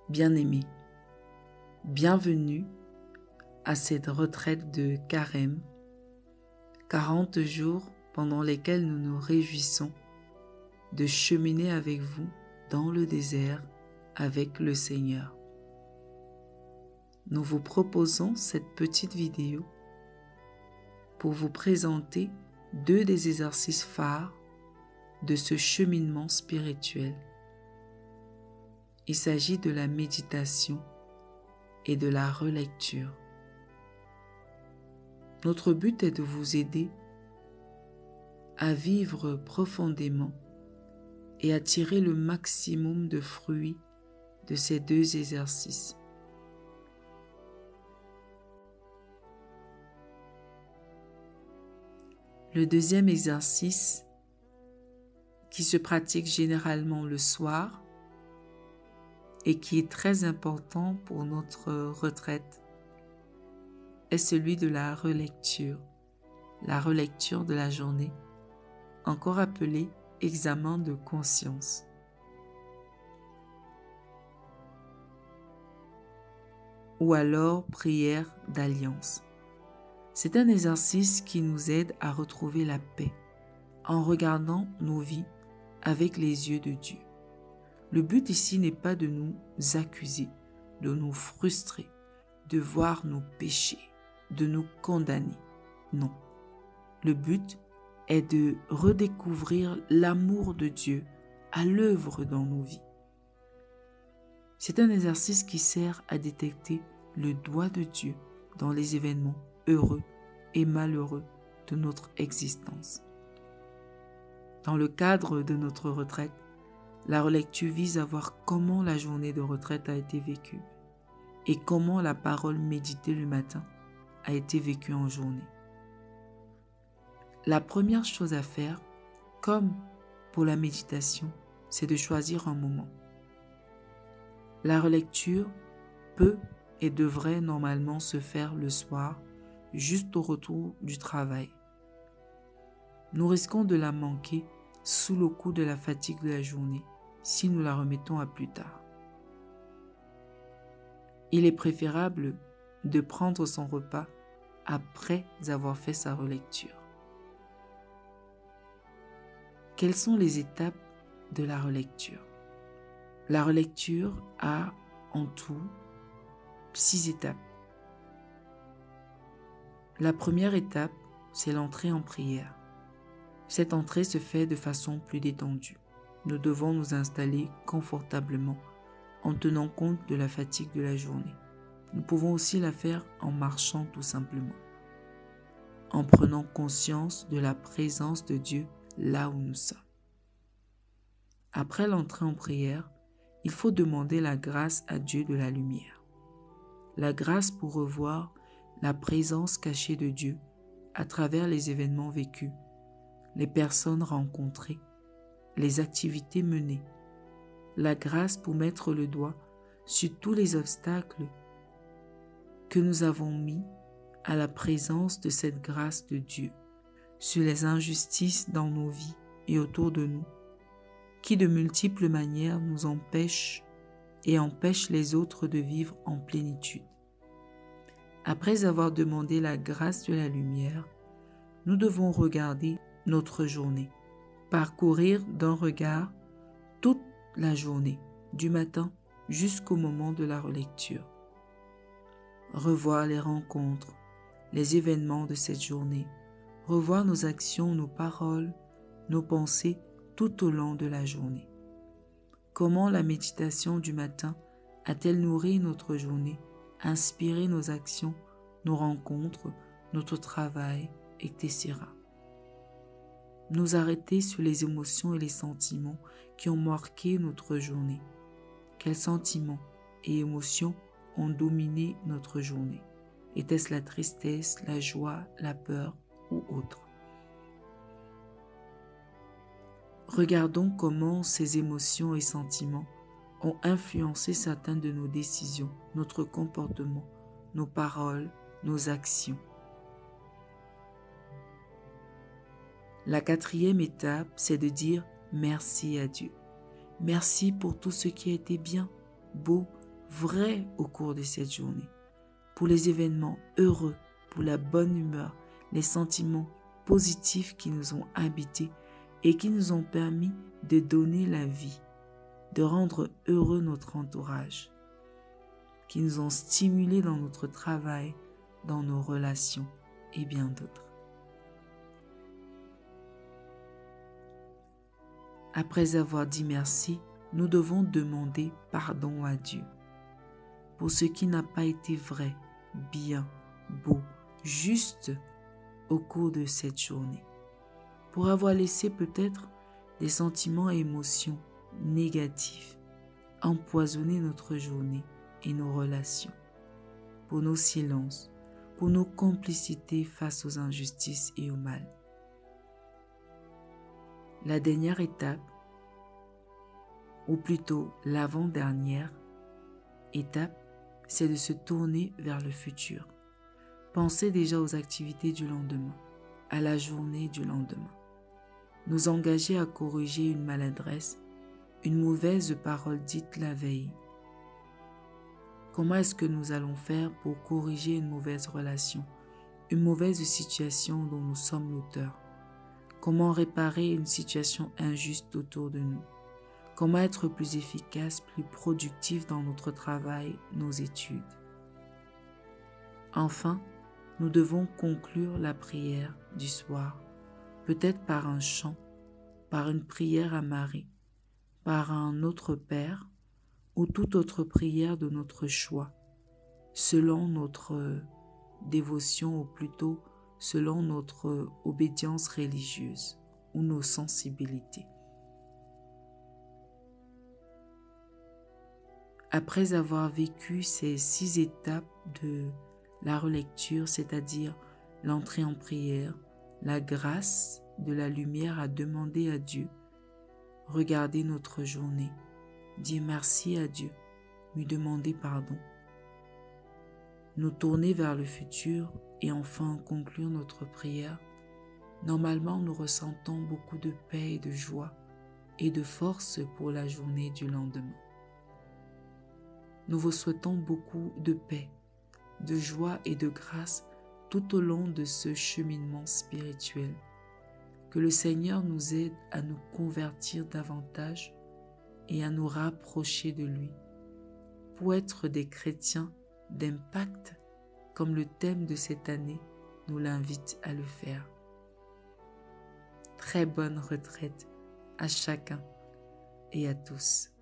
Bien-aimés, bienvenue à cette retraite de Carême, 40 jours pendant lesquels nous nous réjouissons de cheminer avec vous dans le désert avec le Seigneur. Nous vous proposons cette petite vidéo pour vous présenter deux des exercices phares de ce cheminement spirituel. Il s'agit de la méditation et de la relecture. Notre but est de vous aider à vivre profondément et à tirer le maximum de fruits de ces deux exercices. Le deuxième exercice, qui se pratique généralement le soir et qui est très important pour notre retraite, est celui de la relecture de la journée, encore appelée examen de conscience. Ou alors prière d'alliance. C'est un exercice qui nous aide à retrouver la paix en regardant nos vies avec les yeux de Dieu. Le but ici n'est pas de nous accuser, de nous frustrer, de voir nos péchés, de nous condamner. Non. Le but est de redécouvrir l'amour de Dieu à l'œuvre dans nos vies. C'est un exercice qui sert à détecter le doigt de Dieu dans les événements heureux et malheureux de notre existence. Dans le cadre de notre retraite, la relecture vise à voir comment la journée de retraite a été vécue et comment la parole méditée le matin a été vécue en journée. La première chose à faire, comme pour la méditation, c'est de choisir un moment. La relecture peut et devrait normalement se faire le soir, juste au retour du travail. Nous risquons de la manquer sous le coup de la fatigue de la journée si nous la remettons à plus tard. Il est préférable de prendre son repas après avoir fait sa relecture. Quelles sont les étapes de la relecture? La relecture a en tout 6 étapes. La première étape, c'est l'entrée en prière. Cette entrée se fait de façon plus détendue. Nous devons nous installer confortablement en tenant compte de la fatigue de la journée. Nous pouvons aussi la faire en marchant tout simplement, en prenant conscience de la présence de Dieu là où nous sommes. Après l'entrée en prière, il faut demander la grâce à Dieu de la lumière. La grâce pour revoir la présence cachée de Dieu à travers les événements vécus, les personnes rencontrées, les activités menées. La grâce pour mettre le doigt sur tous les obstacles que nous avons mis à la présence de cette grâce de Dieu, sur les injustices dans nos vies et autour de nous, qui de multiples manières nous empêchent et empêchent les autres de vivre en plénitude. Après avoir demandé la grâce de la lumière, nous devons regarder notre journée, parcourir d'un regard toute la journée, du matin jusqu'au moment de la relecture. Revoir les rencontres, les événements de cette journée, revoir nos actions, nos paroles, nos pensées tout au long de la journée. Comment la méditation du matin a-t-elle nourri notre journée, inspiré nos actions, nos rencontres, notre travail, etc. Nous arrêter sur les émotions et les sentiments qui ont marqué notre journée. Quels sentiments et émotions ont dominé notre journée? Était-ce la tristesse, la joie, la peur ou autre? Regardons comment ces émotions et sentiments ont influencé certaines de nos décisions, notre comportement, nos paroles, nos actions. La quatrième étape, c'est de dire merci à Dieu. Merci pour tout ce qui a été bien, beau, vrai au cours de cette journée, pour les événements heureux, pour la bonne humeur, les sentiments positifs qui nous ont habités et qui nous ont permis de donner la vie, de rendre heureux notre entourage, qui nous ont stimulés dans notre travail, dans nos relations et bien d'autres. Après avoir dit merci, nous devons demander pardon à Dieu pour ce qui n'a pas été vrai, bien, beau, juste au cours de cette journée, pour avoir laissé peut-être des sentiments et émotions négatifs empoisonner notre journée et nos relations, pour nos silences, pour nos complicités face aux injustices et au mal. La dernière étape, ou plutôt l'avant-dernière étape, c'est de se tourner vers le futur. Pensez déjà aux activités du lendemain, à la journée du lendemain. Nous engager à corriger une maladresse, une mauvaise parole dite la veille. Comment est-ce que nous allons faire pour corriger une mauvaise relation, une mauvaise situation dont nous sommes l'auteur? Comment réparer une situation injuste autour de nous? Comment être plus efficace, plus productif dans notre travail, nos études? Enfin, nous devons conclure la prière du soir, peut-être par un chant, par une prière à Marie, par un autre Père ou toute autre prière de notre choix, selon notre dévotion ou plutôt selon notre obédience religieuse ou nos sensibilités. Après avoir vécu ces 6 étapes de la relecture, c'est-à-dire l'entrée en prière, la grâce de la lumière à demander à Dieu, regarder notre journée, dire merci à Dieu, lui demander pardon, nous tourner vers le futur et enfin conclure notre prière, normalement nous ressentons beaucoup de paix et de joie et de force pour la journée du lendemain. Nous vous souhaitons beaucoup de paix, de joie et de grâce tout au long de ce cheminement spirituel. Que le Seigneur nous aide à nous convertir davantage et à nous rapprocher de lui pour être des chrétiens d'impact comme le thème de cette année nous l'invite à le faire. Très bonne retraite à chacun et à tous.